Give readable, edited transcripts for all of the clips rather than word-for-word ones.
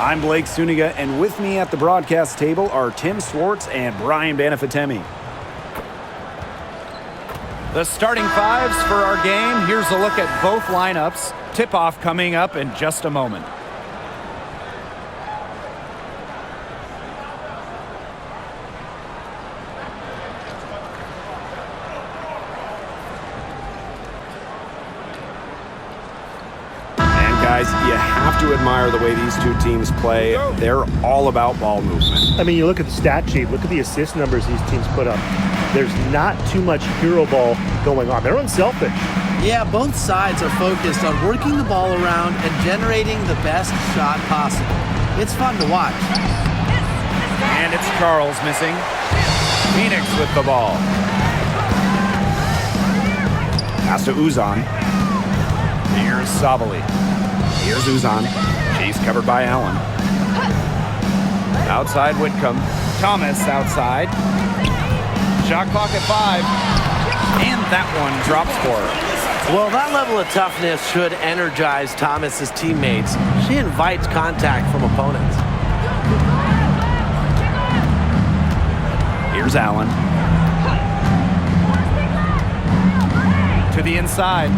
I'm Blake Suniga, and with me at the broadcast table are Tim Swartz and Brian Banafitemi. The starting fives for our game. Here's a look at both lineups. Tip-off coming up in just a moment. Guys, you have to admire the way these two teams play. They're all about ball movement. I mean, you look at the stat sheet, look at the assist numbers these teams put up. There's not too much hero ball going on. They're unselfish. Yeah, both sides are focused on working the ball around and generating the best shot possible. It's fun to watch. And it's Charles missing. Phoenix with the ball. Pass to Uzan. Here's Sabali. Here's Uzan. She's covered by Allen. Outside Whitcomb. Thomas outside. Shot clock at 5. And that one drops for her. Well, that level of toughness should energize Thomas's teammates. She invites contact from opponents. Here's Allen. To the inside.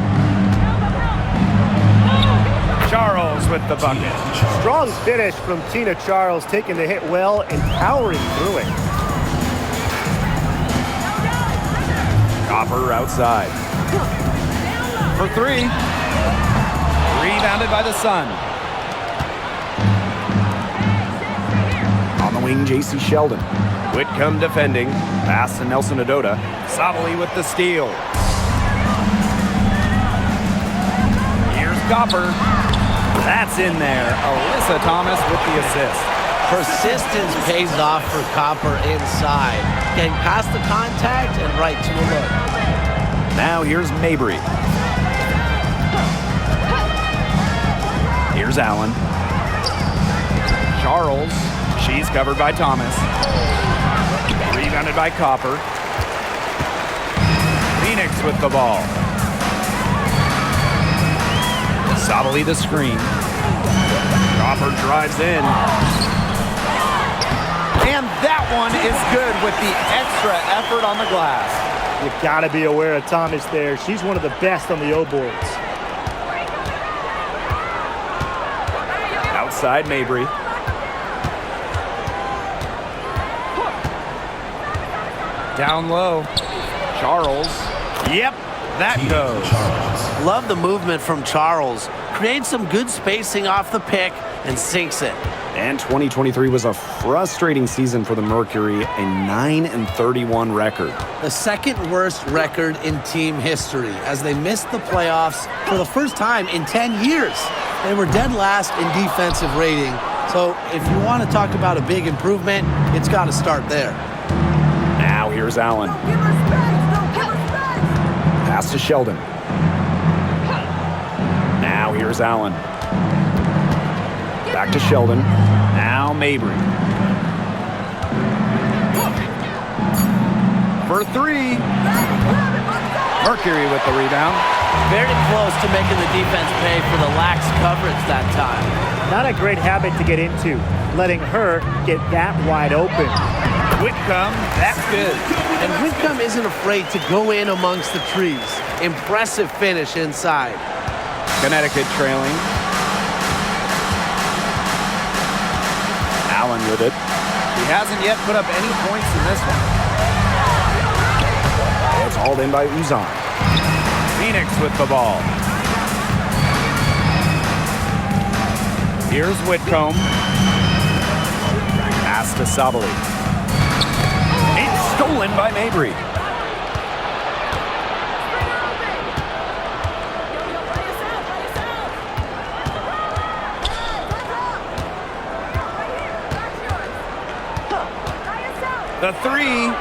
Charles with the bucket. Strong finish from Tina Charles, taking the hit well and powering through it. Copper outside. For 3. Rebounded by the Sun. On the wing, J.C. Sheldon. Whitcomb defending. Pass to Nelson Adota. Sabali with the steal. Here's Copper. That's in there. Alyssa Thomas with the assist. Persistence pays off for Copper inside. Getting past the contact and right to a look. Now here's Mabry. Here's Allen. Charles. She's covered by Thomas. Rebounded by Copper. Phoenix with the ball. Sabali the screen. Copper drives in. And that one is good with the extra effort on the glass. You've got to be aware of Thomas there. She's one of the best on the O boards. Outside Mabry. Down low. Charles. Yep, that goes. Love the movement from Charles. Creates some good spacing off the pick and sinks it. And 2023 was a frustrating season for the Mercury, a 9-31 record. The second worst record in team history as they missed the playoffs for the first time in 10 years. They were dead last in defensive rating. So if you want to talk about a big improvement, it's got to start there. Now here's Allen. Pass to Sheldon. Now here's Allen. Back to Sheldon. Now Mabry. For 3. Mercury with the rebound. Very close to making the defense pay for the lax coverage that time. Not a great habit to get into, letting her get that wide open. Whitcomb, that's good. And Whitcomb isn't afraid to go in amongst the trees. Impressive finish inside. Connecticut trailing. Allen with it. He hasn't yet put up any points in this one. It's hauled in by Uzan. Phoenix with the ball. Here's Whitcomb. Pass to Sabali. It's stolen by Mabry. The 3.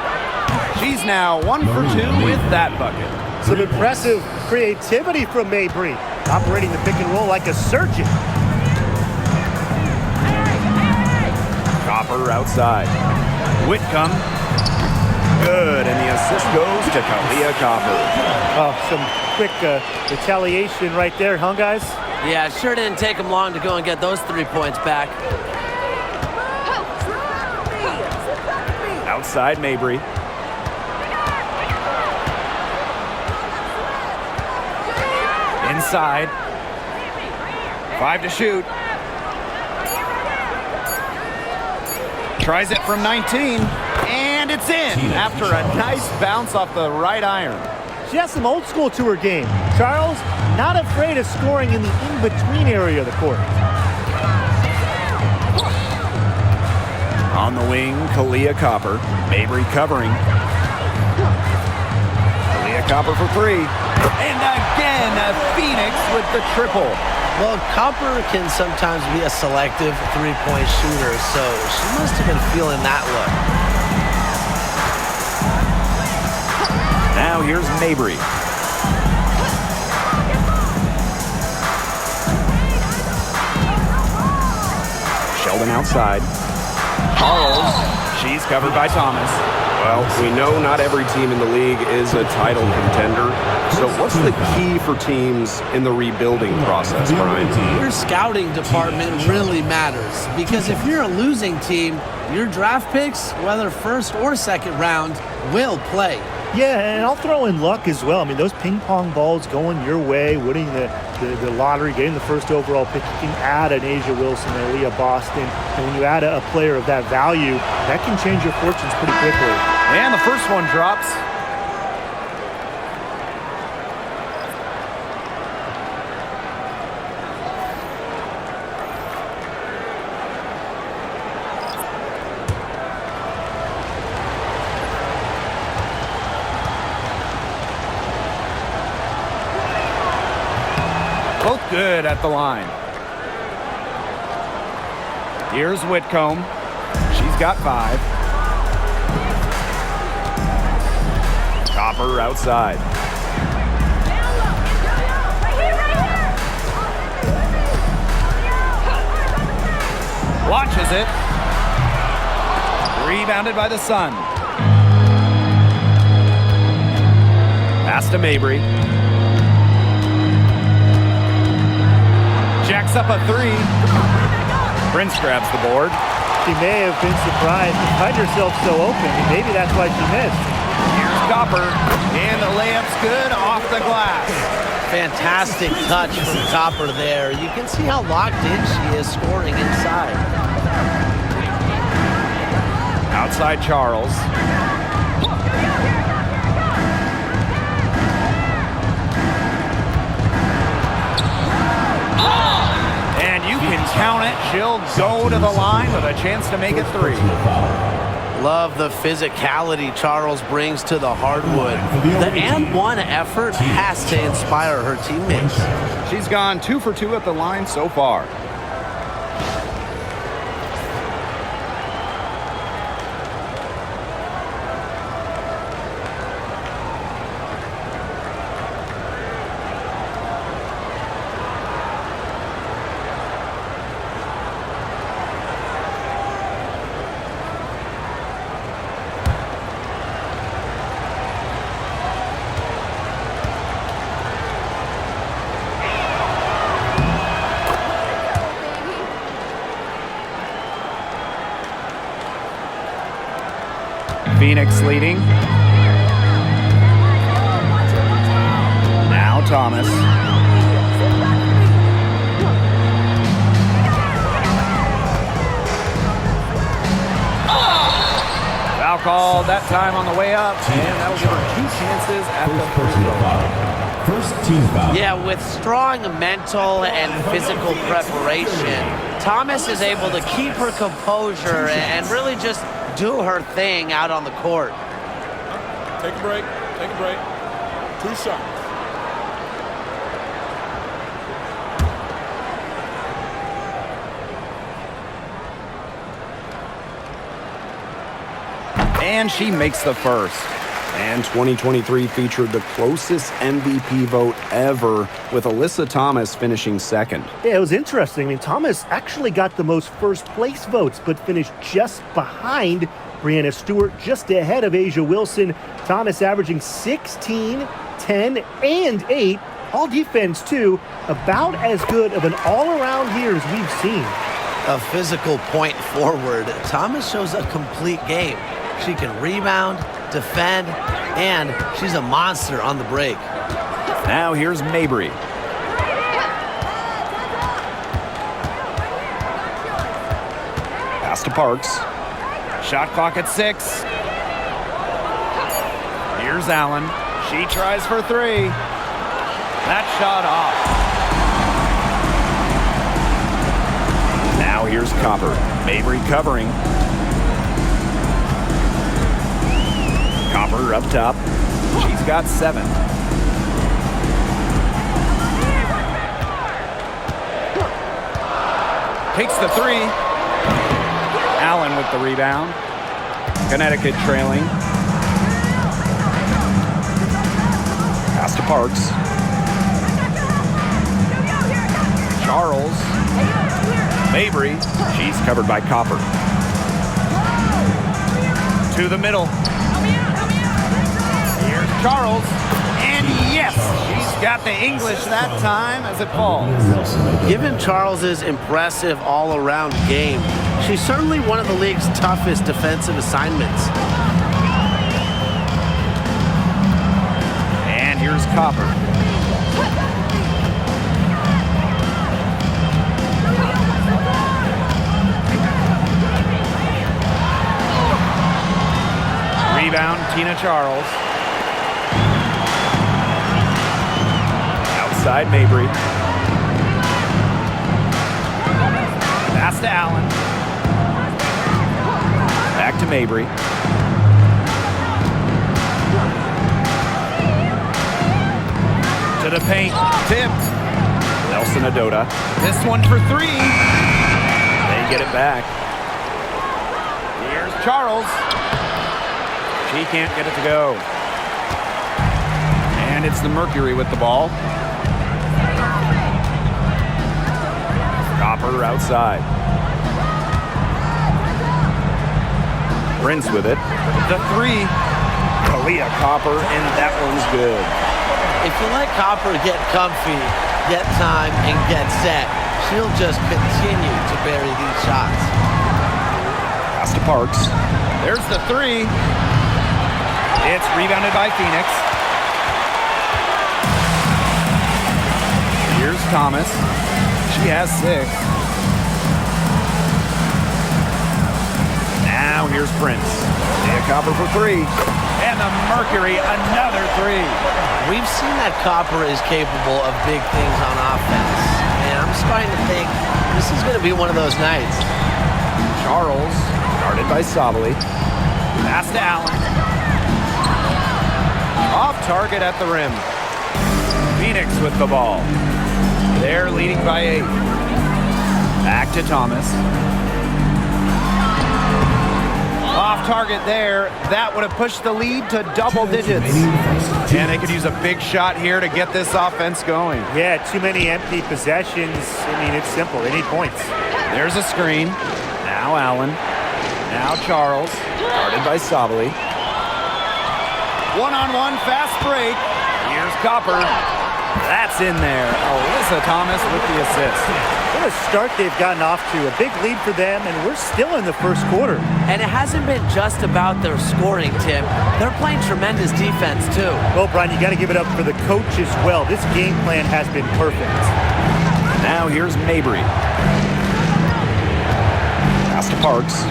She's now 1 for 2 with that bucket. Some impressive creativity from Mabry, operating the pick and roll like a surgeon. Copper outside. Whitcomb. Good, and the assist goes to Kalia Copper. Oh, some quick retaliation right there, huh, guys? Yeah, it sure didn't take them long to go and get those 3 points back. Outside Mabry. Inside. 5 to shoot. Tries it from 19, and it's in after a nice bounce off the right iron. She has some old school to her game. Charles, not afraid of scoring in the in-between area of the court. On the wing, Kalia Copper. Mabry covering. Kalia Copper for 3. And again, Phoenix with the triple. Well, Copper can sometimes be a selective three-point shooter, so she must have been feeling that look. Now here's Mabry. Sheldon outside. Charles. She's covered by Thomas. Well, we know not every team in the league is a title contender. So what's the key for teams in the rebuilding process, Brian? Your scouting department really matters, because if you're a losing team, your draft picks, whether first or second round, will play. Yeah, and I'll throw in luck as well. I mean, those ping pong balls going your way, winning the lottery, getting the first overall pick. You can add an Asia Wilson, an Aaliyah Boston, and when you add a player of that value, that can change your fortunes pretty quickly. And the first one drops. Both good at the line. Here's Whitcomb. She's got 5. Copper outside. Launches it. Rebounded by the Sun. Pass to Mabry. Jacks up a 3. Prince grabs the board. She may have been surprised to find herself so open, and maybe that's why she missed. Here's Copper, and the layup's good off the glass. Fantastic touch from Copper there. You can see how locked in she is scoring inside. Outside Charles. And you can count it. She'll go to the line with a chance to make it 3. Love the physicality Charles brings to the hardwood. The and one effort has to inspire her teammates. She's gone 2 for 2 at the line so far. Phoenix leading. Now Thomas. Foul called that time on the way up, and that'll give her 2 chances at the first team foul. Yeah, with strong mental and physical preparation, Thomas is able to keep her composure and really just do her thing out on the court. Take a break. Take a break. 2 shots. And she makes the first. And 2023 featured the closest MVP vote ever, with Alyssa Thomas finishing 2nd. Yeah, it was interesting. I mean, Thomas actually got the most first-place votes, but finished just behind Breanna Stewart, just ahead of Asia Wilson. Thomas averaging 16, 10, and 8. All defense, too. About as good of an all-around here as we've seen. A physical point forward, Thomas shows a complete game. She can rebound, defend, and she's a monster on the break. Now here's Mabry. Pass to Parks. Shot clock at 6. Here's Allen. She tries for 3. That shot off. Now here's Copper. Mabry covering. Copper up top. She's got 7. Takes the 3. Allen with the rebound. Connecticut trailing. Pass to Parks. Charles. Mabry. She's covered by Copper. To the middle. Here's Charles. And yes, she's got the English that time as it falls. Given Charles's impressive all-around game, she's certainly one of the league's toughest defensive assignments. And here's Copper. Rebound, Tina Charles. Outside Mabry. Pass to Allen. Back to Mabry. To the paint. Tipped. Nelson Adota. This one for 3. They get it back. Here's Charles. She can't get it to go. And it's the Mercury with the ball. Copper outside. Prince with it. The 3. Kalia Copper, and that one's good. If you let Copper get comfy, get time, and get set, she'll just continue to bury these shots. Pass to Parks. There's the 3. It's rebounded by Phoenix. Here's Thomas. She has 6. Now here's Prince. Nia Copper for 3. And the Mercury, another 3. We've seen that Copper is capable of big things on offense, and I'm starting to think this is going to be one of those nights. Charles, guarded by Sabali. Pass to Allen. Off target at the rim. Phoenix with the ball. They're leading by 8. Back to Thomas. Off target there. That would have pushed the lead to double digits. And they could use a big shot here to get this offense going. Yeah, too many empty possessions. I mean, it's simple. They need points. There's a screen. Now Allen. Now Charles. Guarded by Sabali. One-on-one fast break. Here's Copper. That's in there. Alyssa Thomas with the assist. What a start they've gotten off to. A big lead for them, and we're still in the first quarter. And it hasn't been just about their scoring, Tim. They're playing tremendous defense, too. Well, Brian, you got to give it up for the coach as well. This game plan has been perfect. Now here's Mabry. Pass to Parks.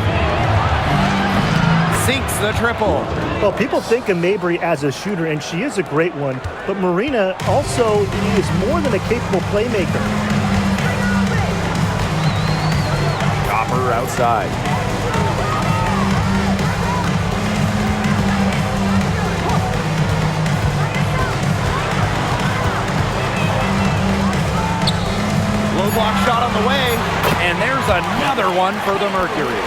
Sinks the triple. Well, people think of Mabry as a shooter, and she is a great one. But Marina also is more than a capable playmaker. Copper outside. Low block shot on the way, and there's another one for the Mercury.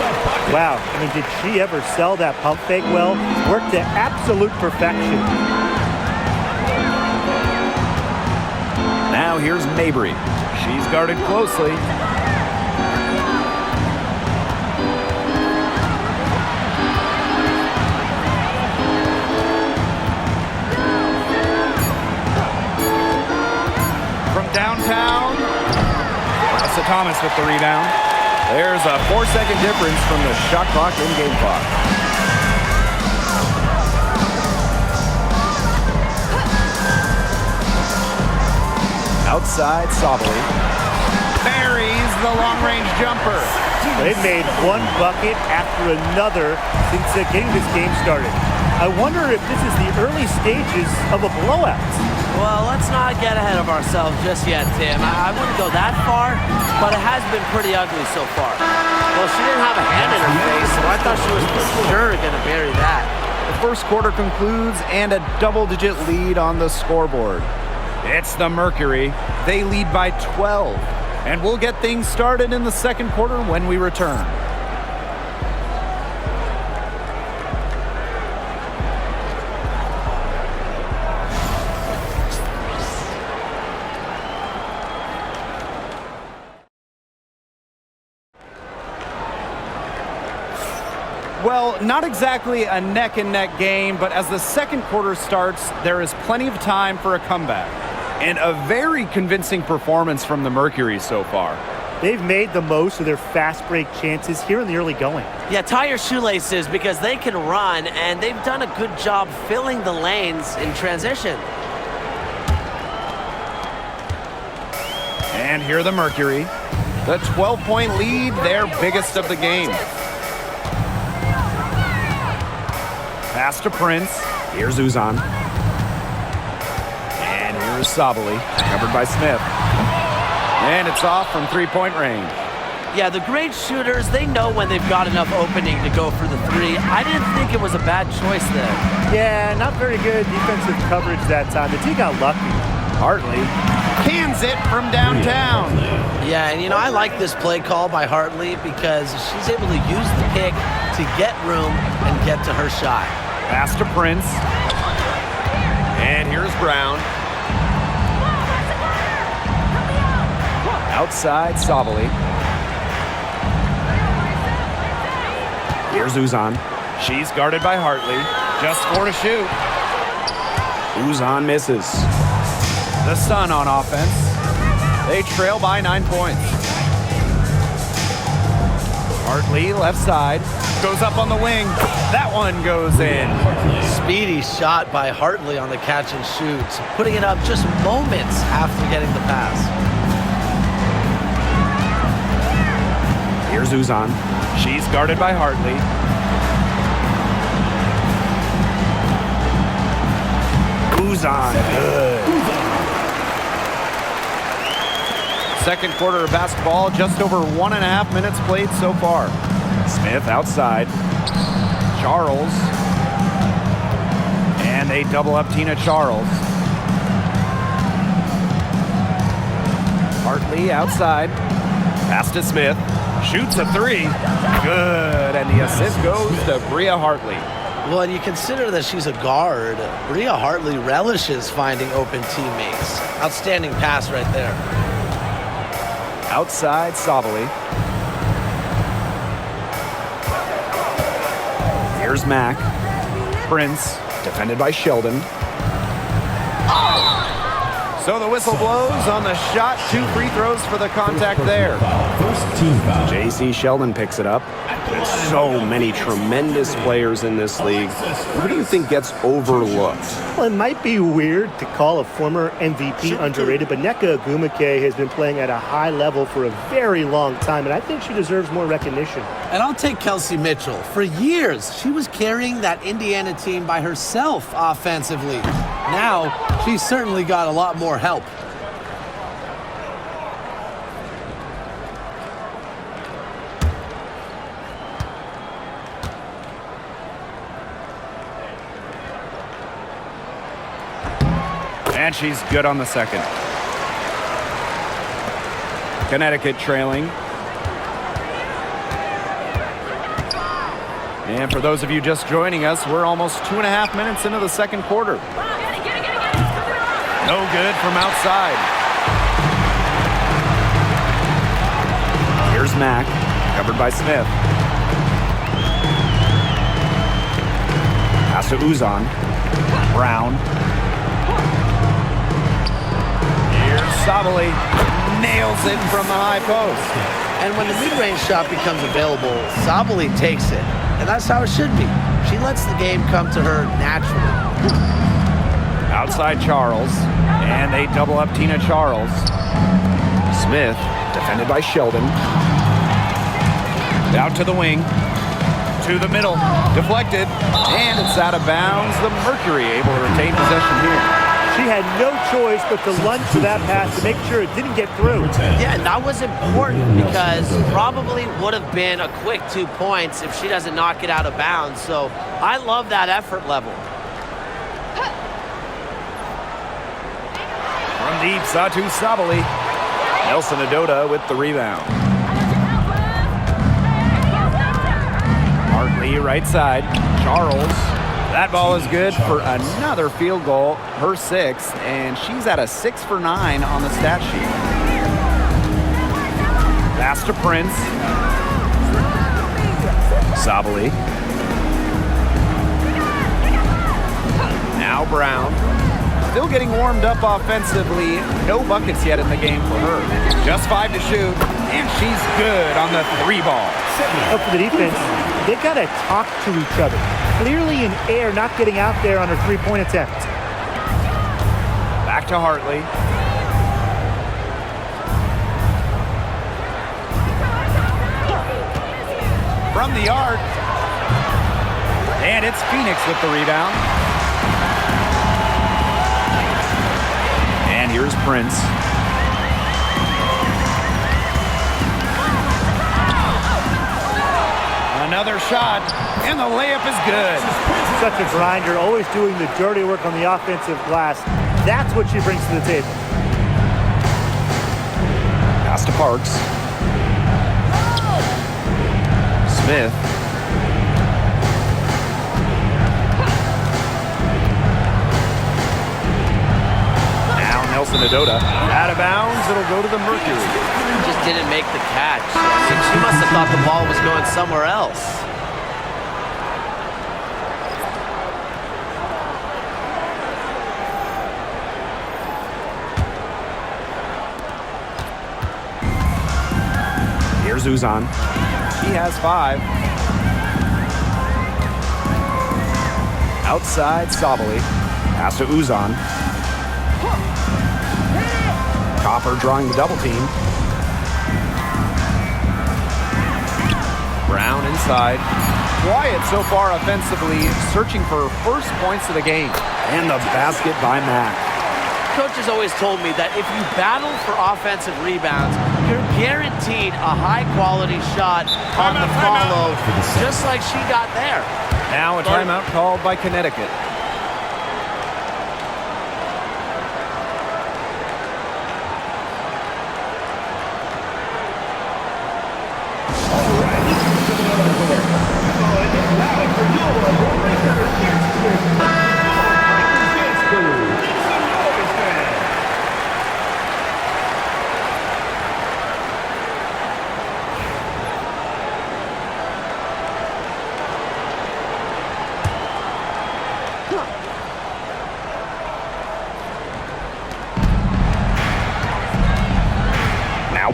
Wow, I mean, did she ever sell that pump fake well? Worked to absolute perfection. Now here's Mabry. She's guarded closely. From downtown, Alyssa Thomas with the rebound. There's a 4-second difference from the shot clock and game clock. Outside, Sabali. Buries the long-range jumper. They've made one bucket after another since getting this game started. I wonder if this is the early stages of a blowout. Well, let's not get ahead of ourselves just yet, Tim. I wouldn't go that far, but it has been pretty ugly so far. Well, she didn't have a hand in her face, so I thought she was for sure going to bury that. The first quarter concludes and a double-digit lead on the scoreboard. It's the Mercury. They lead by 12. And we'll get things started in the second quarter when we return. Well, not exactly a neck-and-neck game, but as the second quarter starts, there is plenty of time for a comeback. And a very convincing performance from the Mercury so far. They've made the most of their fast break chances here in the early going. Yeah, tie your shoelaces because they can run, and they've done a good job filling the lanes in transition. And here the Mercury. The 12-point lead, their biggest of the game. Pass to Prince. Here's Uzan. And here's Sabali, covered by Smith. And it's off from three-point range. Yeah, the great shooters, they know when they've got enough opening to go for the three. I didn't think it was a bad choice there. Yeah, not very good defensive coverage that time. The team got lucky. Hartley cans it from downtown. Yeah, and I like this play call by Hartley because she's able to use the pick to get room and get to her shot. Pass to Prince. And here's Brown. Outside, Sabali. Here's Uzan. She's guarded by Hartley. Just 4 to shoot. Uzan misses. The Sun on offense. They trail by 9 points. Hartley, left side. Goes up on the wing. That one goes in. Speedy shot by Hartley on the catch and shoot, putting it up just moments after getting the pass. Here's Uzan. She's guarded by Hartley. Uzan, good. Second quarter of basketball, just over 1.5 minutes played so far. Smith outside. Charles. And they double up Tina Charles. Hartley outside. Pass to Smith. Shoots a three. Good. And the assist goes to Bria Hartley. Well, and you consider that she's a guard. Bria Hartley relishes finding open teammates. Outstanding pass right there. Outside, Sabali. Here's Mack. Prince, defended by Sheldon. So the whistle blows on the shot. 2 free throws for the contact there. J.C. Sheldon picks it up. There's so many tremendous players in this league. Who do you think gets overlooked? Well, it might be weird to call a former MVP underrated, but Nneka Ogwumike has been playing at a high level for a very long time, and I think she deserves more recognition. And I'll take Kelsey Mitchell. For years, she was carrying that Indiana team by herself offensively. Now, she's certainly got a lot more help. And she's good on the second. Connecticut trailing. And for those of you just joining us, we're almost 2.5 minutes into the second quarter. No good from outside. Here's Mack, covered by Smith. Pass to Uzan. Brown. Sabali nails it from the high post. And when the mid-range shot becomes available, Sabali takes it. And that's how it should be. She lets the game come to her naturally. Outside Charles. And they double up Tina Charles. Smith, defended by Sheldon. Out to the wing. To the middle. Deflected. And it's out of bounds. The Mercury able to retain possession here. She had no choice but to lunge to that pass to make sure it didn't get through. Yeah, and that was important because probably would have been a quick 2 points if she doesn't knock it out of bounds. So I love that effort level. From deep, Satu Sabali. Nelson Adota with the rebound. Hartley right side. Charles. That ball is good for another field goal, her 6th, and she's at a 6 for 9 on the stat sheet. Pass to Prince. Sabali. Now Brown. Still getting warmed up offensively. No buckets yet in the game for her. Just 5 to shoot, and she's good on the 3 ball. Up for the defense, they got to talk to each other. Clearly in air, not getting out there on her 3-point attempt. Back to Hartley. From the arc. And it's Phoenix with the rebound. And here's Prince. Another shot, and the layup is good. Such a grinder, always doing the dirty work on the offensive glass. That's what she brings to the table. Pass to Parks. Smith. Now Nelson Adota. Out of bounds, it'll go to the Mercury. Just didn't make the catch. I mean, she must have thought the ball was going somewhere else. Here's Uzan. He has 5. Outside Sabali. Pass to Uzan. Copper drawing the double team. Brown inside. Quiet so far offensively, searching for first points of the game. And the basket by Mack. Coach has always told me that if you battle for offensive rebounds, you're guaranteed a high-quality shot on the follow, just like she got there. Now a timeout called by Connecticut.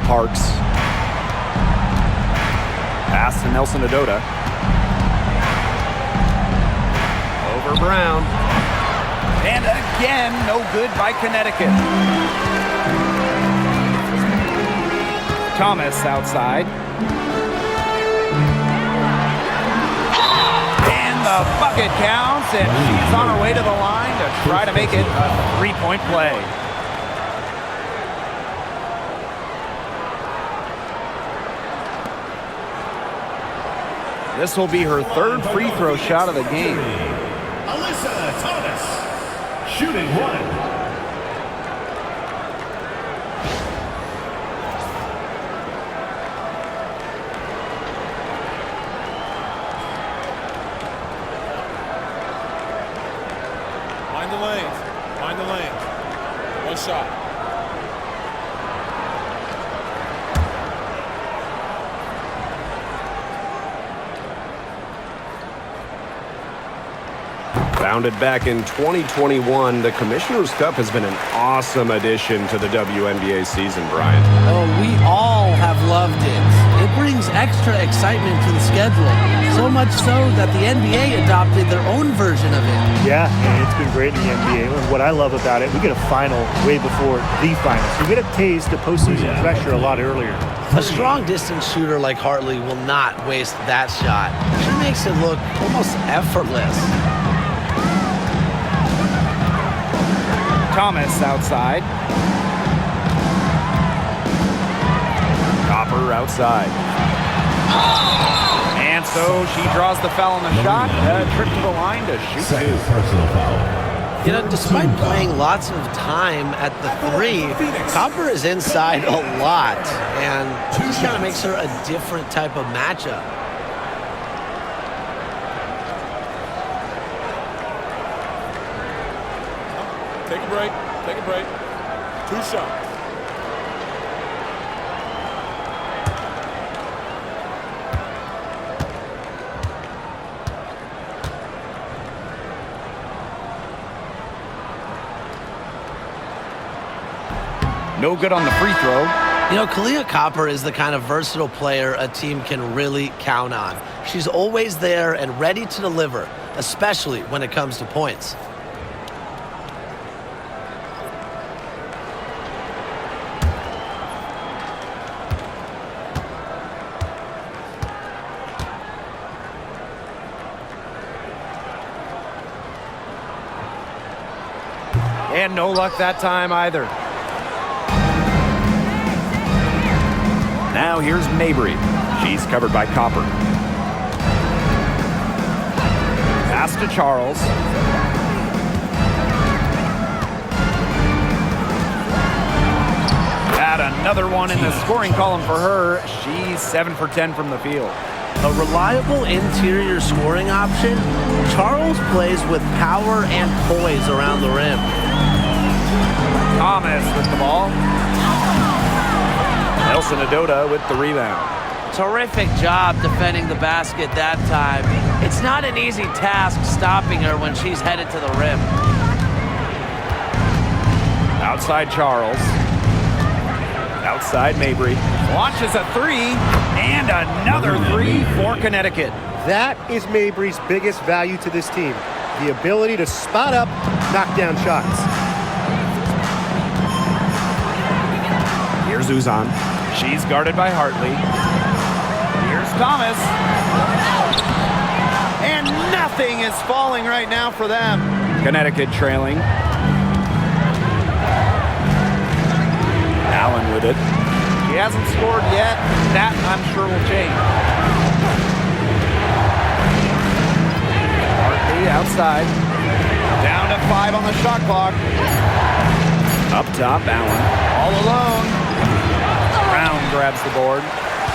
Parks. Pass to Nelson Adota. Over Brown. And again, no good by Connecticut. Thomas outside. And the bucket counts, and she's on her way to the line to try to make it a 3-point play. This will be her 3rd free throw shot of the game. Alyssa Thomas, shooting 1. Find the lanes. One shot. Founded back in 2021, the Commissioner's Cup has been an awesome addition to the WNBA season, Brian. Oh, we all have loved it. It brings extra excitement to the schedule, so much so that the NBA adopted their own version of it. Yeah, and it's been great in the NBA. And what I love about it, we get a final way before the finals. So we get a taste of postseason pressure a lot earlier. A strong distance shooter like Hartley will not waste that shot. She makes it look almost effortless. Thomas outside. Copper outside. And so she draws the foul on the shot. Trip to the line to shoot two. Personal foul. You know, despite playing lots of time at the three, Copper is inside a lot, and it just kind of makes her a different type of matchup. Take a break. Take a break. 2 shots. No good on the free throw. You know, Kahleah Copper is the kind of versatile player a team can really count on. She's always there and ready to deliver, especially when it comes to points. And no luck that time either. Now here's Mabry. She's covered by Copper. Pass to Charles. Got another one in the scoring column for her. She's 7 for 10 from the field. A reliable interior scoring option, Charles plays with power and poise around the rim. Thomas with the ball. Nelson Adota with the rebound. Terrific job defending the basket that time. It's not an easy task stopping her when she's headed to the rim. Outside Charles. Outside Mabry. Launches a three, and another three for Connecticut. That is Mabry's biggest value to this team, the ability to spot up, knock down shots. Here's Uzan. She's guarded by Hartley. Here's Thomas. And nothing is falling right now for them. Connecticut trailing. Allen with it. She hasn't scored yet. That, I'm sure, will change. Hartley outside. Down to 5 on the shot clock. Up top, Allen. All alone. Brown grabs the board.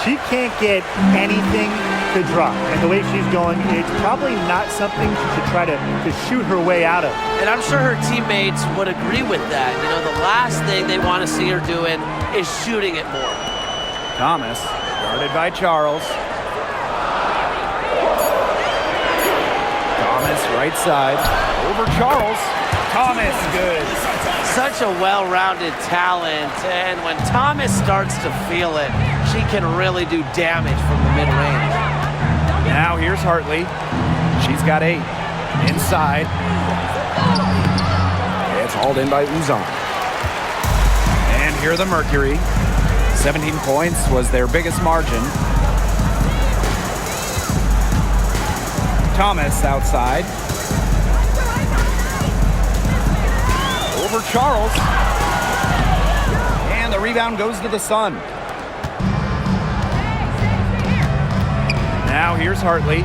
She can't get anything to drop. And the way she's going, it's probably not something to try to shoot her way out of. And I'm sure her teammates would agree with that. You know, the last thing they want to see her doing is shooting it more. Thomas, guarded by Charles. Thomas, right side. Over Charles. Thomas, good. Such a well-rounded talent, and when Thomas starts to feel it, she can really do damage from the mid-range. Now here's Hartley. She's got 8. Inside. It's hauled in by Uzan. And here the Mercury. 17 points was their biggest margin. Thomas outside. Over Charles. And the rebound goes to the Sun. Now here's Hartley.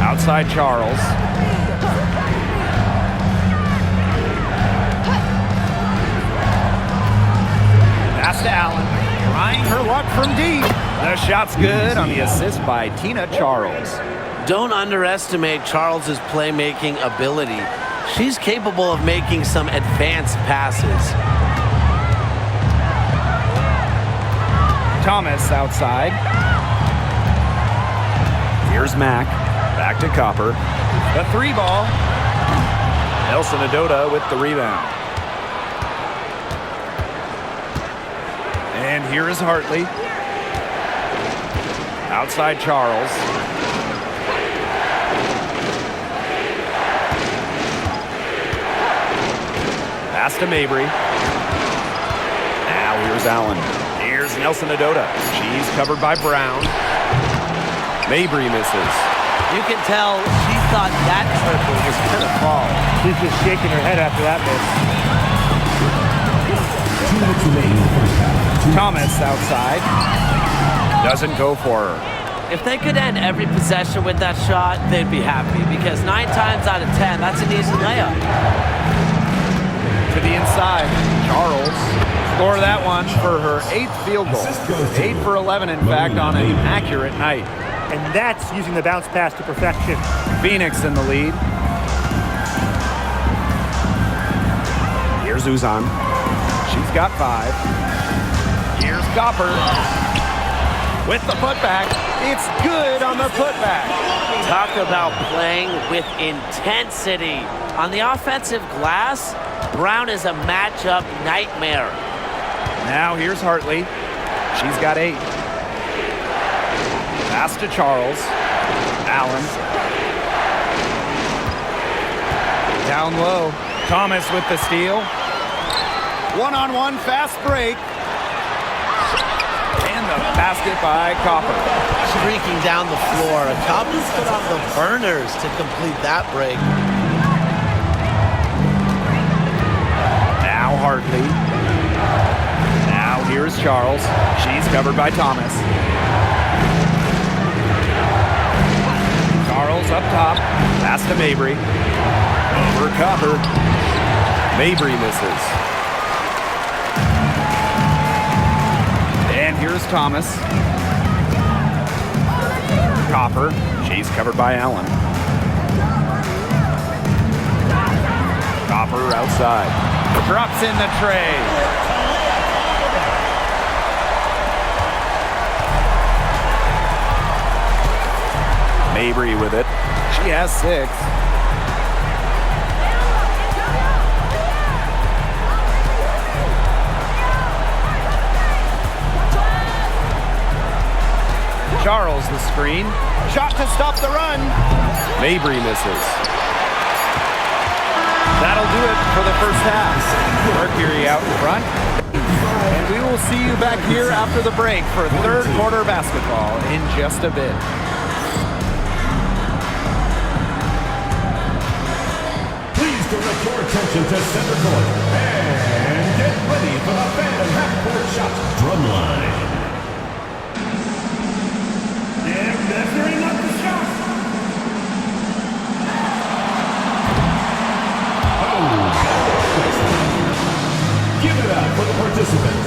Outside Charles. Pass to Allen. Trying her luck from deep. The shot's good on the assist by Tina Charles. Don't underestimate Charles's playmaking ability. She's capable of making some advanced passes. Thomas outside. Here's Mack. Back to Copper. The 3 ball. Nelson Adota with the rebound. And here is Hartley. Outside Charles. Pass to Mabry. Now here's Allen. Here's Nelson Adota. She's covered by Brown. Mabry misses. You can tell she thought that triple was going to fall. She's just shaking her head after that miss. Thomas outside. Doesn't go for her. If they could end every possession with that shot, they'd be happy because 9 times out of 10, that's an easy layup. To the inside, Charles. Score that one for her 8th field goal. 8 for 11, in fact, on an accurate night. And that's using the bounce pass to perfection. Phoenix in the lead. Here's Uzan. She's got 5. Here's Copper. With the putback. It's good on the putback. Talk about playing with intensity. On the offensive glass, Brown is a matchup nightmare. Now here's Hartley. She's got 8. Pass to Charles. Allen. Down low. Thomas with the steal. One-on-one fast break. And the basket by Copper. Streaking down the floor. Copper put on the burners to complete that break. Now Hartley. Now here's Charles. She's covered by Thomas. Charles up top. Pass to Mabry. Over Copper. Mabry misses. And here's Thomas. Copper. She's covered by Allen. Copper outside. Drops in the tray. Mabry with it. She has 6. Charles the screen. Shot to stop the run. Mabry misses. That'll do it for the first half. Mercury out in front. And we will see you back here after the break for third quarter basketball in just a bit. Please direct your attention to center court and get ready for the Phantom half-court shot drum line. And measuring up the shot. Give it up for the participants.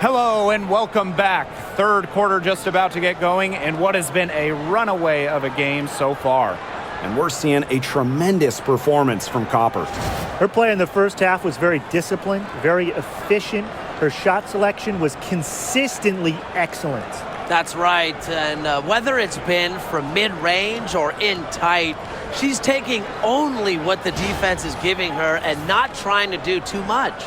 Hello and welcome back. Third quarter just about to get going and what has been a runaway of a game so far. And we're seeing a tremendous performance from Copper. Her play in the first half was very disciplined, very efficient. Her shot selection was consistently excellent. That's right, and whether it's been from mid-range or in tight, she's taking only what the defense is giving her and not trying to do too much.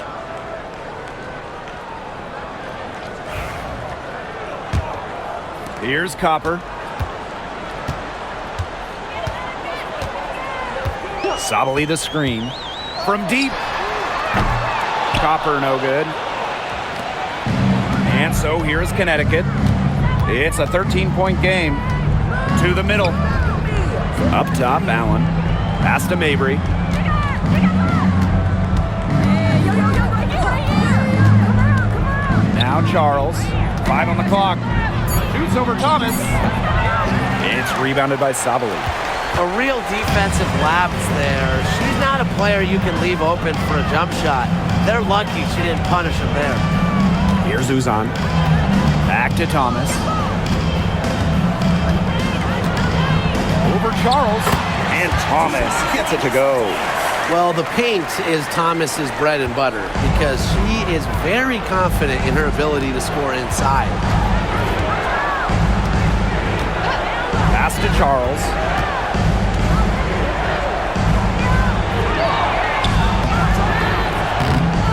Here's Copper. Sabali the screen. From deep. Copper no good. And so here's Connecticut. It's a 13-point game. To the middle. Up top, Allen. Pass to Mabry. Now Charles. 5 on the clock. Shoots over Thomas. It's rebounded by Sabali. A real defensive lapse there. She's not a player you can leave open for a jump shot. They're lucky she didn't punish him there. Here's Uzan. Back to Thomas. Over Charles. And Thomas gets it to go. Well, the paint is Thomas's bread and butter because she is very confident in her ability to score inside. Pass to Charles.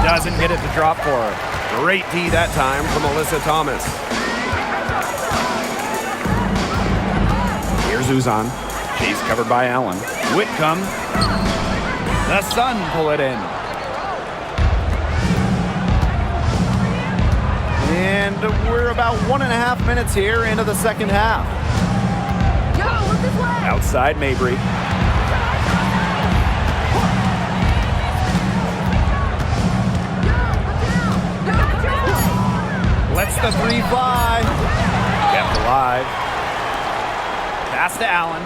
Doesn't get it to drop for her. Great D that time from Alyssa Thomas. Here's Uzan. She's covered by Allen. Whitcomb. The Sun pull it in. And we're about 1.5 minutes here into the second half. Outside Mabry. Lets the three fly. Kept alive. Pass to Allen.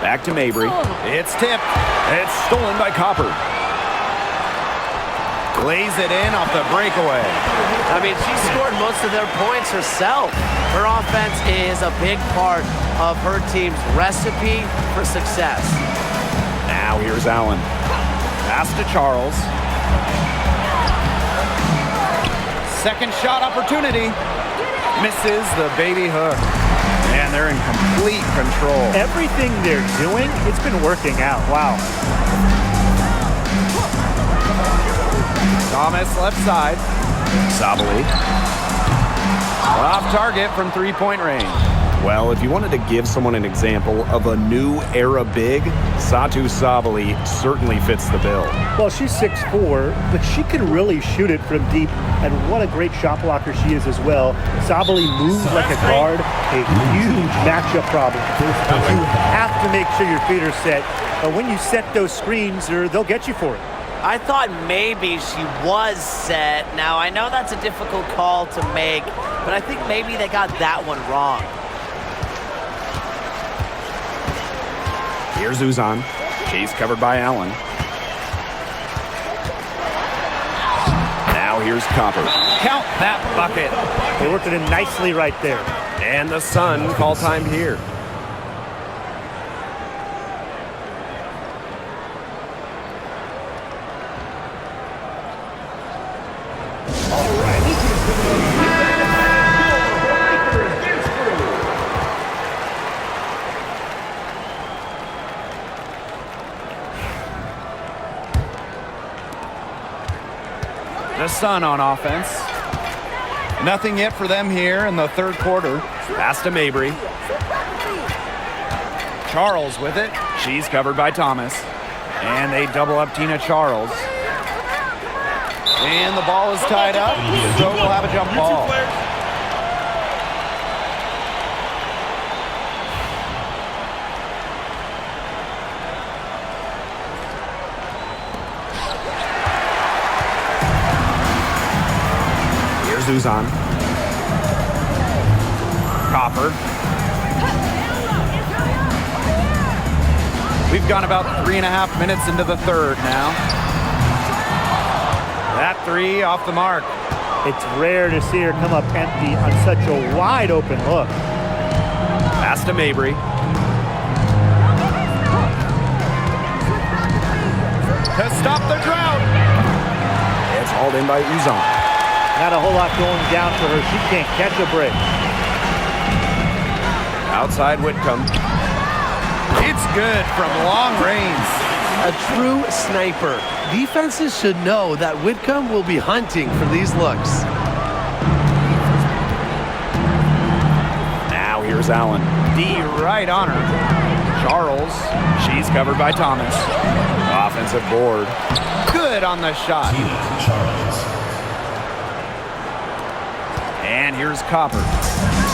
Back to Mabry. It's tipped. It's stolen by Copper. Lays it in off the breakaway. I mean, she scored most of their points herself. Her offense is a big part of her team's recipe for success. Now here's Allen. Pass to Charles. Second shot opportunity. Misses the baby hook. And they're in complete control. Everything they're doing, it's been working out. Wow. Thomas left side. Sabali. Off target from three-point range. Well, if you wanted to give someone an example of a new era big, Satou Sabali certainly fits the bill. Well, she's 6'4", but she can really shoot it from deep, and what a great shot blocker she is as well. Sabali moves like a guard, a huge matchup problem. You have to make sure your feet are set, but when you set those screens, they'll get you for it. I thought maybe she was set. Now, I know that's a difficult call to make, but I think maybe they got that one wrong. Here's Uzan. She's covered by Allen. Now here's Copper. Count that bucket. They worked it in nicely right there. And the Sun call time here. The Sun on offense. Nothing yet for them here in the third quarter. Pass to Mabry. Charles with it. She's covered by Thomas. And they double up Tina Charles. And the ball is tied up, so we'll have a jump ball. Uzan. Copper. We've gone about 3.5 minutes into the third now. That three off the mark. It's rare to see her come up empty on such a wide open look. Pass to Mabry. To stop the drought. It's hauled in by Uzan. Not a whole lot going down for her. She can't catch a break. Outside Whitcomb. It's good from long range. A true sniper. Defenses should know that Whitcomb will be hunting for these looks. Now here's Allen. D right on her. Charles. She's covered by Thomas. Offensive board. Good on the shot. And here's Copper.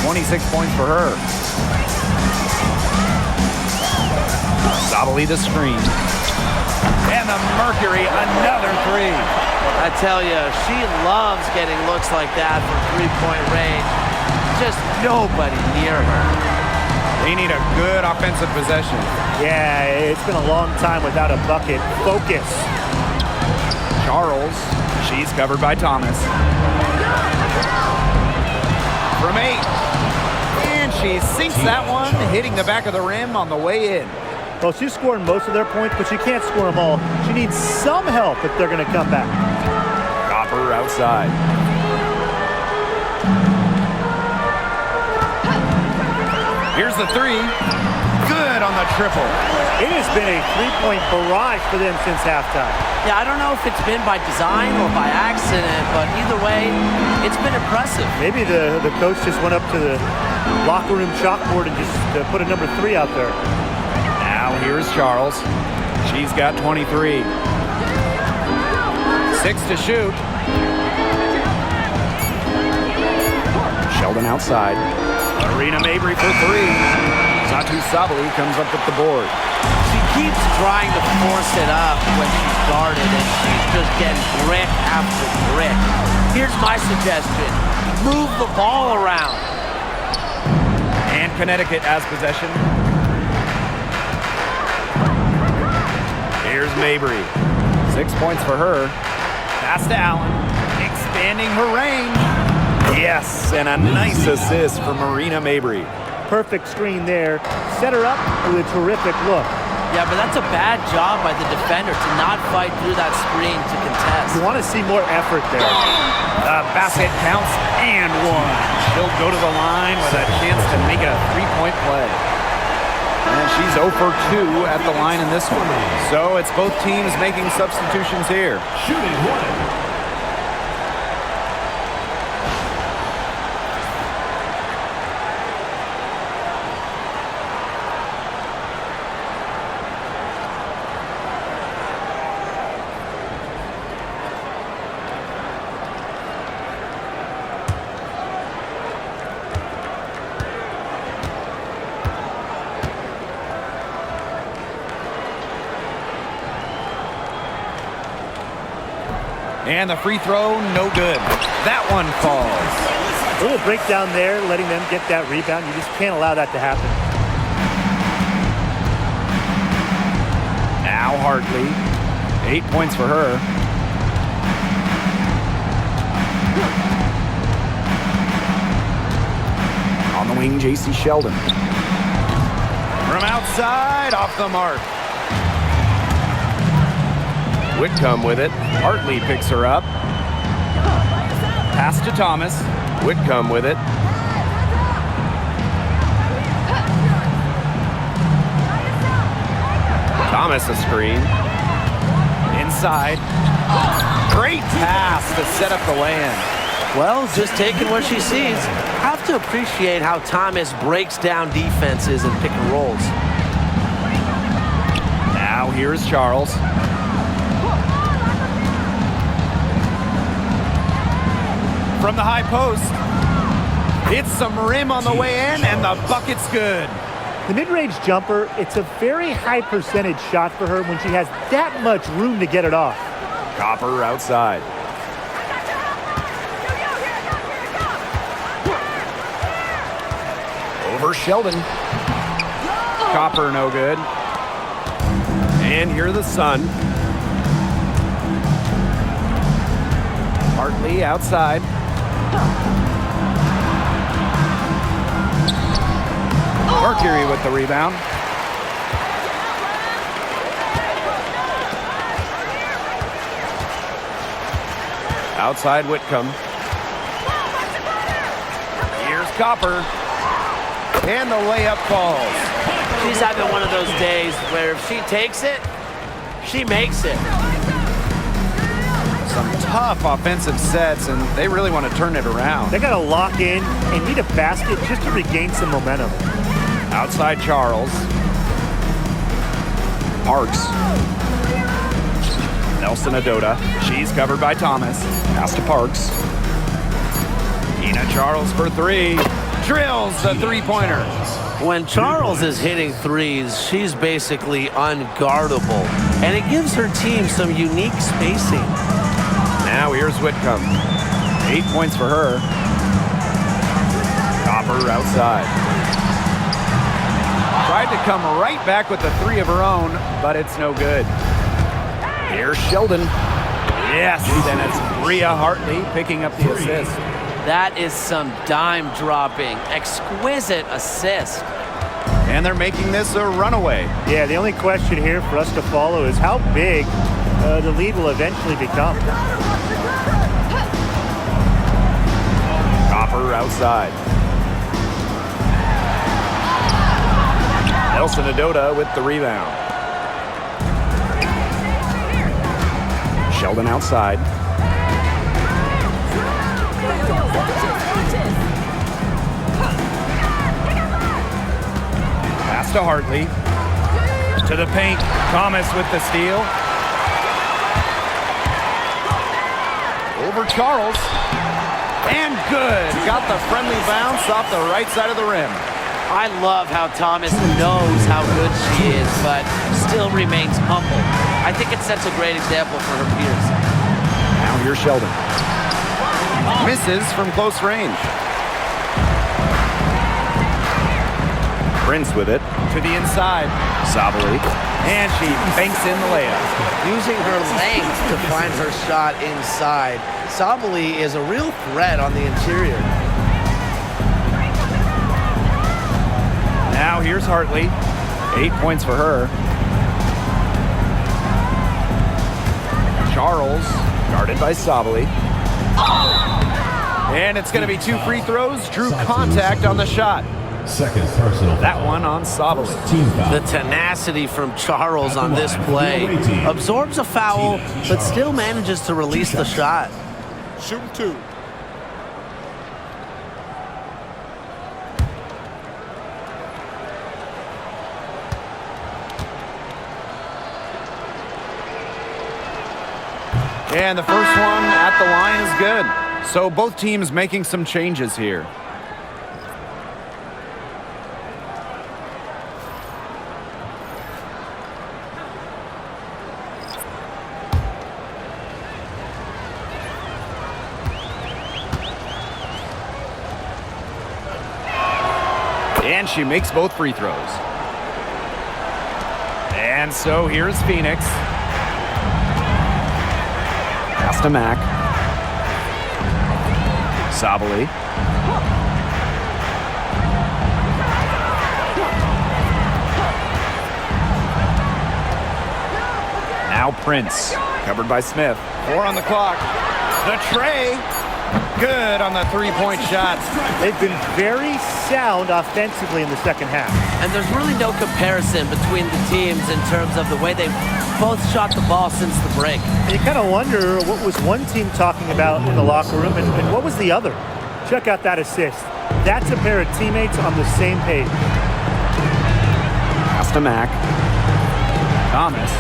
26 points for her. Sabali the screen. And the Mercury, another three. I tell you, she loves getting looks like that from three-point range. Just nobody near her. They need a good offensive possession. Yeah, it's been a long time without a bucket. Focus. Charles, she's covered by Thomas. From 8. And she sinks that one, hitting the back of the rim on the way in. Well, she's scoring most of their points, but she can't score them all. She needs some help if they're going to come back. Copper outside. Here's the three. Good on the triple. It has been a three-point barrage for them since halftime. Yeah, I don't know if it's been by design or by accident, but either way, it's been impressive. Maybe the coach just went up to the locker room chalkboard and just put a number 3 out there. Now here's Charles. She's got 23. 6 to shoot. Sheldon outside. Marina Mabry for 3. Satu Sabali comes up with the board. She keeps trying to force it up when she's guarded, and she's just getting brick after brick. Here's my suggestion. Move the ball around. And Connecticut has possession. Here's Mabry. 6 points for her. Pass to Allen. Expanding her range. Yes, and a nice assist from Marina Mabry. Perfect screen there. Set her up with a terrific look. Yeah, but that's a bad job by the defender to not fight through that screen to contest. You want to see more effort there. The basket counts and 1. She'll go to the line with a chance to make a three-point play. And she's 0 for 2 at the line in this one. So it's both teams making substitutions here. Shooting 1. And the free throw, no good. That one falls. A little breakdown there, letting them get that rebound. You just can't allow that to happen. Now Hartley. 8 points for her. On the wing, J.C. Sheldon. From outside, off the mark. Whitcomb with it. Hartley picks her up. Pass to Thomas. Whitcomb with it. Thomas a screen. Inside. Great pass to set up the lay-in. Well, just taking what she sees. Have to appreciate how Thomas breaks down defenses and pick and rolls. Now here's Charles. From the high post. It's some rim on the way in, and the bucket's good. The mid-range jumper, it's a very high percentage shot for her when she has that much room to get it off. Copper outside. Over Sheldon. Copper no good. And here the Sun. Hartley outside. Mercury with the rebound. Outside Whitcomb. Here's Copper. And the layup falls. She's having one of those days where if she takes it, she makes it. Some tough offensive sets, and they really want to turn it around. They got to lock in and need a basket just to regain some momentum. Outside Charles. Parks. Nelson Adota. She's covered by Thomas. Pass to Parks. Tina Charles for three. Drills the three-pointer. When Charles is hitting threes, she's basically unguardable, and it gives her team some unique spacing. Now here's Whitcomb. 8 points for her. Copper outside. Tried to come right back with the three of her own, but it's no good. Here's Sheldon. Yes, and it's Bria Hartley picking up the assist. That is some dime dropping, exquisite assist. And they're making this a runaway. Yeah, the only question here for us to follow is how big the lead will eventually become. Copper outside. Nelson Adota with the rebound. Sheldon outside. Pass to Hartley. To the paint. Thomas with the steal. Over Charles. And good. Got the friendly bounce off the right side of the rim. I love how Thomas knows how good she is, but still remains humble. I think it sets a great example for her peers. Now here's Sheldon. Misses from close range. Prince with it. To the inside. Sabali. And she banks in the layup. Using her length to find her shot inside. Sabali is a real threat on the interior. Now here's Hartley. 8 points for her. Charles, guarded by Sabali. And it's going to be 2 free throws. Drew contact on the shot. Second personal. That one on Sabali. The tenacity from Charles on this play. Absorbs a foul, but still manages to release the shot. Shooting 2. And the first one at the line is good. So both teams making some changes here. And she makes both free throws. And so here's Phoenix. Pass to Mack. Sabali. Now Prince. Covered by Smith. 4 on the clock. The tray. Good on the three-point shot. They've been very sound offensively in the second half. And there's really no comparison between the teams in terms of the way they've both shot the ball since the break. And you kind of wonder what was one team talking about in the locker room and what was the other. Check out that assist. That's a pair of teammates on the same page. Pass to Mack. Thomas.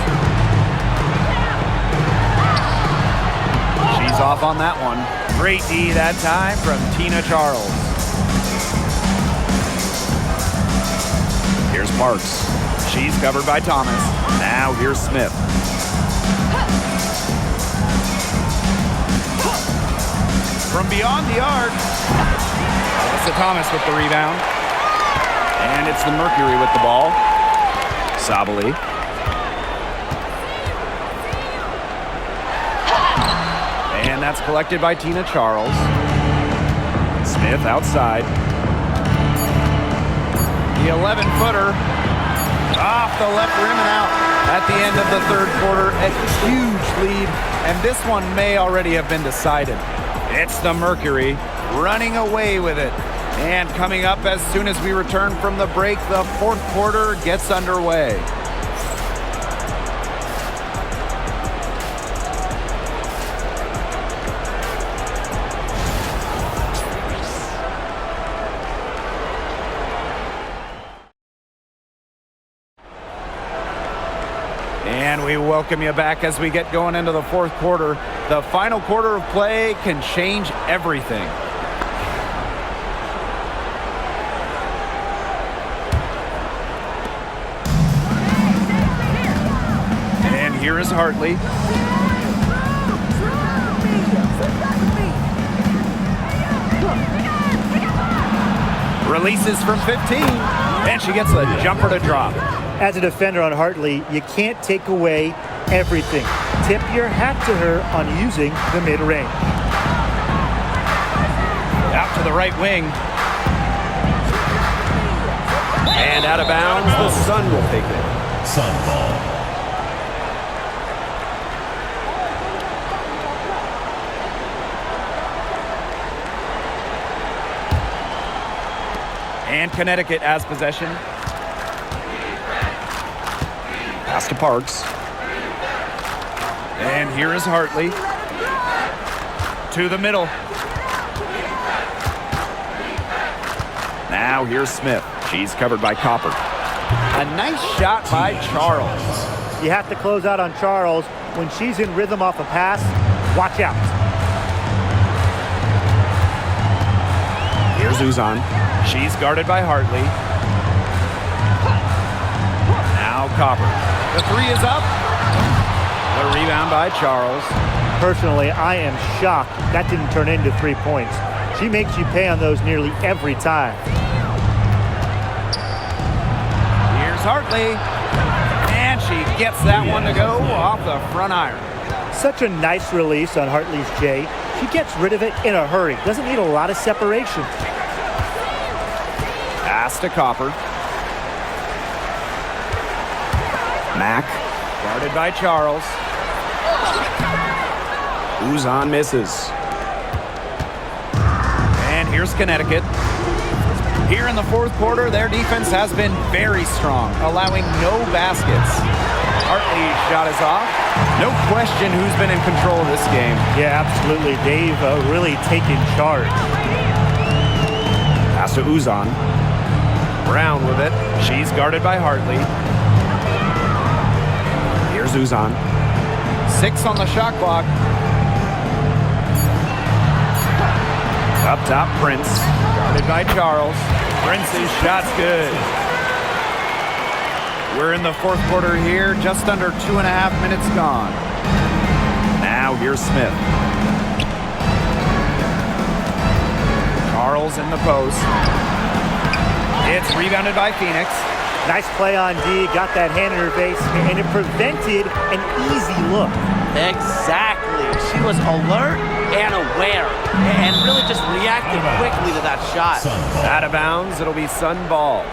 She's off on that one. Great D that time from Tina Charles. Here's Parks. She's covered by Thomas. Now here's Smith. From beyond the arc. It's Thomas with the rebound. And it's the Mercury with the ball. Sabali. And that's collected by Tina Charles. Smith outside. The 11-footer off the left rim and out at the end of the third quarter. A huge lead, and this one may already have been decided. It's the Mercury running away with it. And coming up as soon as we return from the break, the fourth quarter gets underway. And we welcome you back as we get going into the fourth quarter. The final quarter of play can change everything. Hartley. Releases from 15, and she gets a jumper to drop. As a defender on Hartley, you can't take away everything. Tip your hat to her on using the mid-range. Out to the right wing. And out of bounds, the Sun will take it. Sun ball. And Connecticut has possession. Pass to Parks. And here is Hartley. To the middle. Now here's Smith. She's covered by Copper. A nice shot by Charles. You have to close out on Charles. When she's in rhythm off a pass, watch out. Here's Uzan. She's guarded by Hartley. Now Copper. The three is up. The rebound by Charles. Personally, I am shocked that didn't turn into 3 points. She makes you pay on those nearly every time. Here's Hartley. And she gets that one to go off the front iron. Such a nice release on Hartley's J. She gets rid of it in a hurry. Doesn't need a lot of separation. Pass to Copper. Mack, guarded by Charles. Uzan misses. And here's Connecticut. Here in the fourth quarter, their defense has been very strong, allowing no baskets. Hartley's shot is off. No question who's been in control of this game. Yeah, absolutely. They've really taken charge. Pass to Uzan. Brown with it. She's guarded by Hartley. Here's Uzan. 6 on the shot clock. Up top, Prince. Guarded by Charles. Prince's shot's good. We're in the fourth quarter here. Just under 2.5 minutes gone. Now here's Smith. Charles in the post. It's rebounded by Phoenix. Nice play on D. Got that hand in her face, and it prevented an easy look. Exactly. She was alert and aware and really just reacted quickly to that shot. Out of bounds, it'll be Sun ball.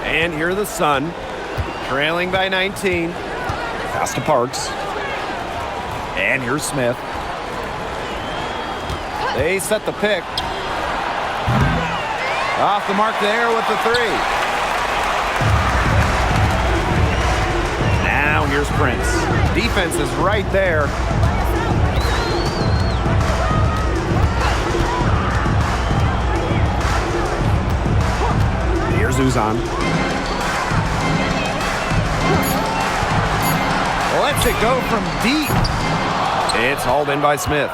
And here are the Sun, trailing by 19. Pass to Parks. And here's Smith. They set the pick. Off the mark there with the three. Now here's Prince. Defense is right there. Here's Uzan. Lets it go from deep. It's hauled in by Smith.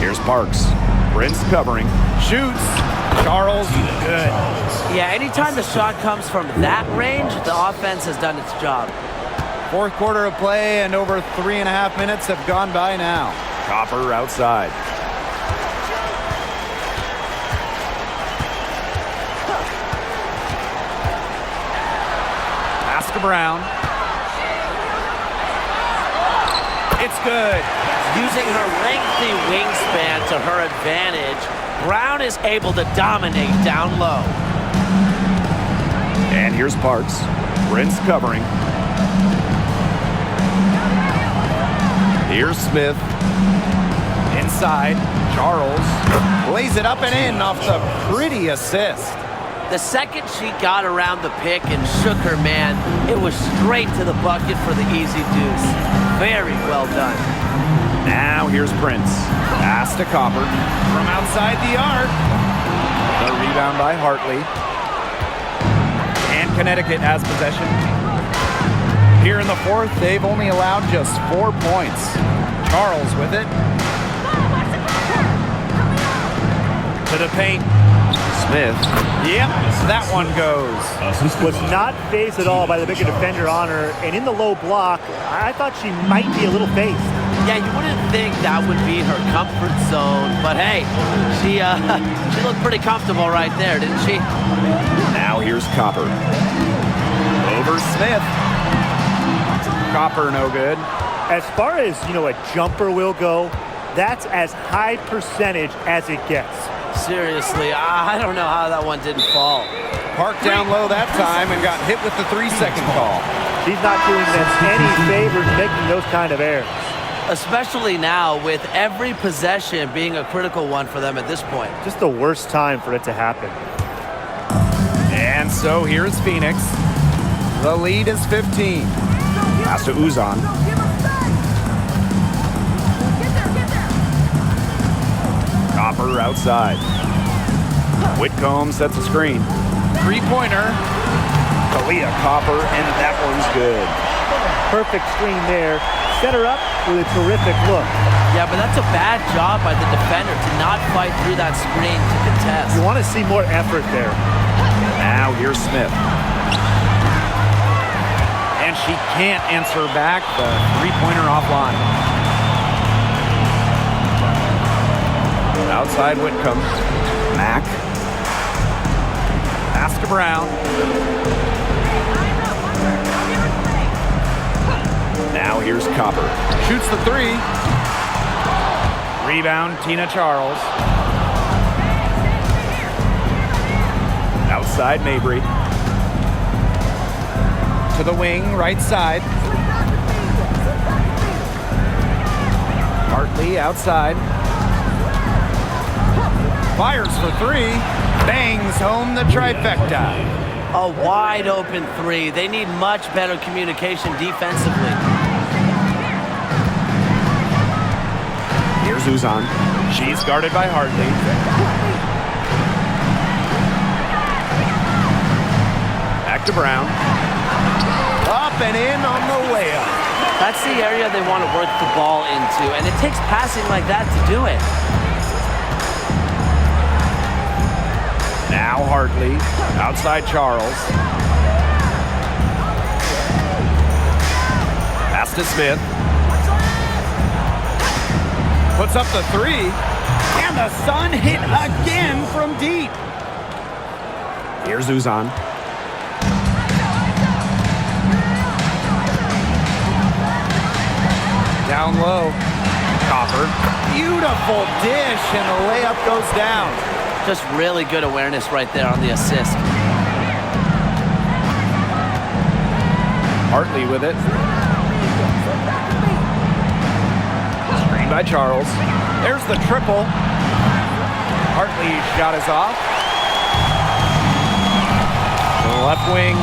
Here's Parks. Prince covering. Shoots. Charles, good. Yeah, anytime the shot comes from that range, the offense has done its job. Fourth quarter of play and over 3.5 minutes have gone by now. Copper outside. Pass to Brown. It's good. Using her lengthy wingspan to her advantage, Brown is able to dominate down low. And here's Parks. Prince covering. Here's Smith. Inside. Charles lays it up and in off the pretty assist. The second she got around the pick and shook her man, it was straight to the bucket for the easy deuce. Very well done. Now here's Prince. Pass to Copper. From outside the arc. The rebound by Hartley. And Connecticut has possession. Here in the fourth, they've only allowed just 4 points. Charles with it. To the paint. Smith. Yep, that one goes. Assisted Was by not phased at all by the bigger defender on her. And in the low block, I thought she might be a little phased. Yeah, you wouldn't think that would be her comfort zone, but hey, she looked pretty comfortable right there, didn't she? Now here's Copper. Over Smith. Copper no good. As far as, a jumper will go, that's as high percentage as it gets. Seriously, I don't know how that one didn't fall. Parked down low that time and got hit with the 3-second call. She's not doing them any favors making those kind of errors. Especially now with every possession being a critical one for them at this point. Just the worst time for it to happen. And so here's Phoenix. The lead is 15. Pass to Uzan. Copper outside. Whitcomb sets a screen. Three-pointer. Kalia Copper, and that one's good. Perfect screen there. Set her up with a terrific look. Yeah, but that's a bad job by the defender to not fight through that screen to contest. You want to see more effort there. Now here's Smith. And she can't answer back the three-pointer offline. Outside Whitcomb. Mack. Pass to Brown. Now here's Copper. Shoots the three. Rebound, Tina Charles. Outside Mabry. To the wing, right side. Hartley outside. Fires for three. Bangs home the trifecta. A wide open three. They need much better communication defensively. Here's Uzan. She's guarded by Hartley. Back to Brown. Up and in on the layup. That's the area they want to work the ball into, and it takes passing like that to do it. Now Hartley. Outside Charles. Pass to Smith. Puts up the three. And the Sun hit again from deep. Here's Uzan. Down low. Copper. Beautiful dish, and the layup goes down. Just really good awareness right there on the assist. Hartley with it. Screen by Charles. There's the triple. Hartley's shot is off. The left wing.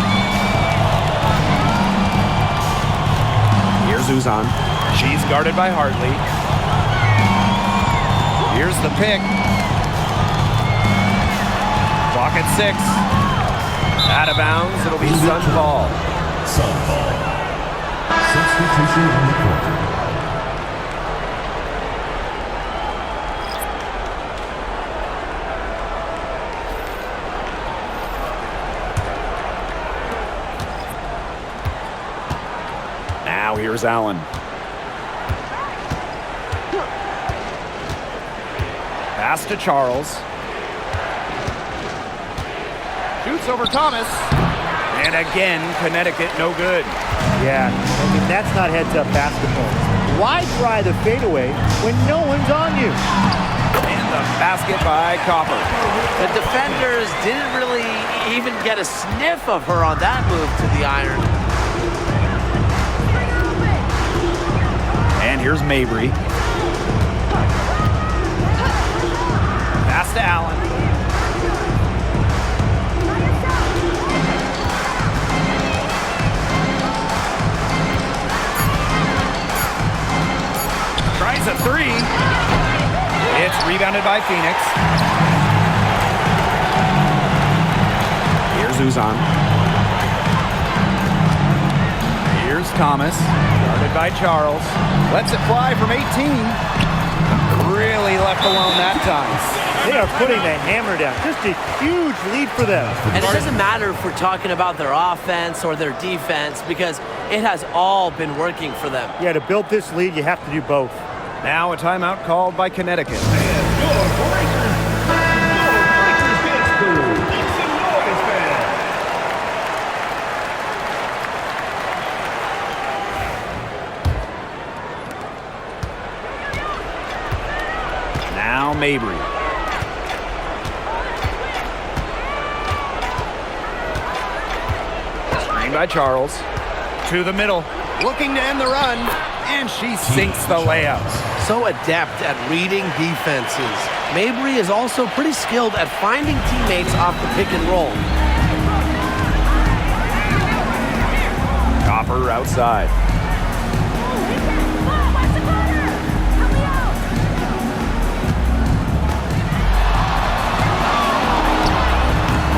Here's Uzan. She's guarded by Hartley. Here's the pick. Clock at 6. Out of bounds. It'll be Sun ball. Sun ball. Substitution on the court. Now here's Allen. Pass to Charles. Shoots over Thomas. And again, Connecticut no good. Yeah, that's not heads-up basketball. Why try the fadeaway when no one's on you? And the basket by Copper. The defenders didn't really even get a sniff of her on that move to the iron. And here's Mabry. Pass to Allen. Tries a three. It's rebounded by Phoenix. Here's Uzan. Here's Thomas, guarded by Charles. Lets it fly from 18. really left alone that time. They are putting the hammer down. Just a huge lead for them. And it doesn't matter if we're talking about their offense or their defense because it has all been working for them. Yeah, to build this lead, you have to do both. Now a timeout called by Connecticut. And your breakers get school. Make some noise, fans. Now Mabry. Screen by Charles. To the middle. Looking to end the run. And she sinks the layup. So adept at reading defenses. Mabry is also pretty skilled at finding teammates off the pick and roll. Copper outside.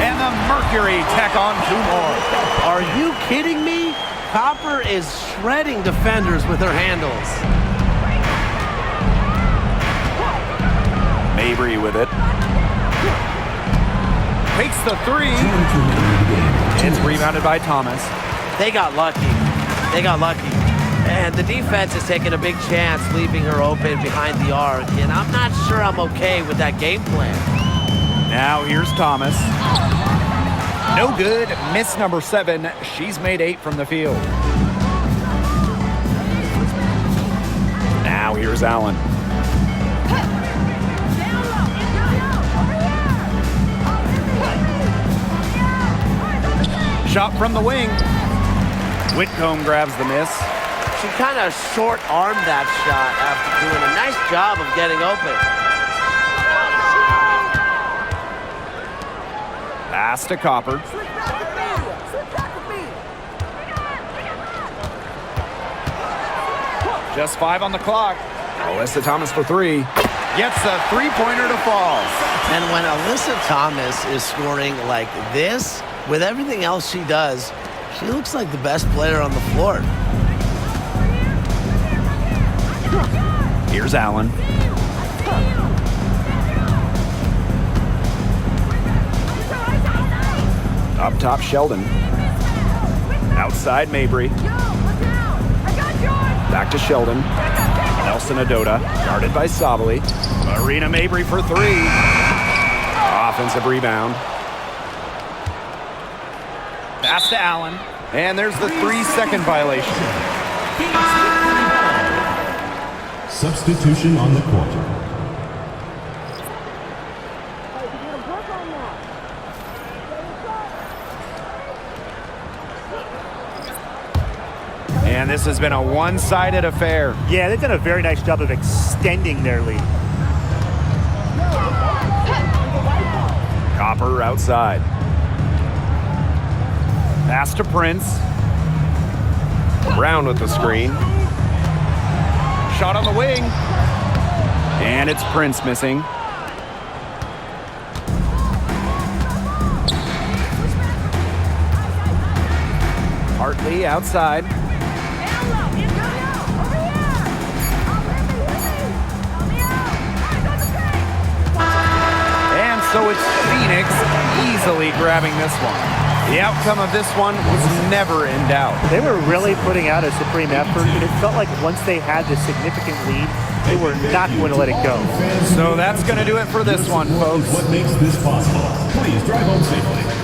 And the Mercury tack on 2 more. Are you kidding me? Copper is shredding defenders with her handles. Mabry with it. Takes the 3. It's rebounded by Thomas. They got lucky. They got lucky. And the defense is taking a big chance leaving her open behind the arc. And I'm not sure I'm okay with that game plan. Now here's Thomas. No good. Miss number 7. She's made 8 from the field. Now here's Allen. Shot from the wing. Whitcomb grabs the miss. She kind of short-armed that shot after doing a nice job of getting open. Pass to Copper. Just 5 on the clock. Alyssa Thomas for 3. Gets a 3-pointer to fall. And when Alyssa Thomas is scoring like this, with everything else she does, she looks like the best player on the floor. Here's Allen. Up top, Sheldon. Outside, Mabry. Back to Sheldon. Nelson Adota, guarded by Sabali. Marina Mabry for 3. Offensive rebound. Pass to Allen. And there's the 3-second violation. Substitution on the court. And this has been a one-sided affair. Yeah, they've done a very nice job of extending their lead. Copper outside. Pass to Prince. Brown with the screen. Shot on the wing. And it's Prince missing. Hartley outside. And so it's Phoenix easily grabbing this one. The outcome of this one was never in doubt. They were really putting out a supreme effort, and it felt like once they had the significant lead, they were not going to let it go. So that's going to do it for this one, folks. What makes this possible? Please drive home safely.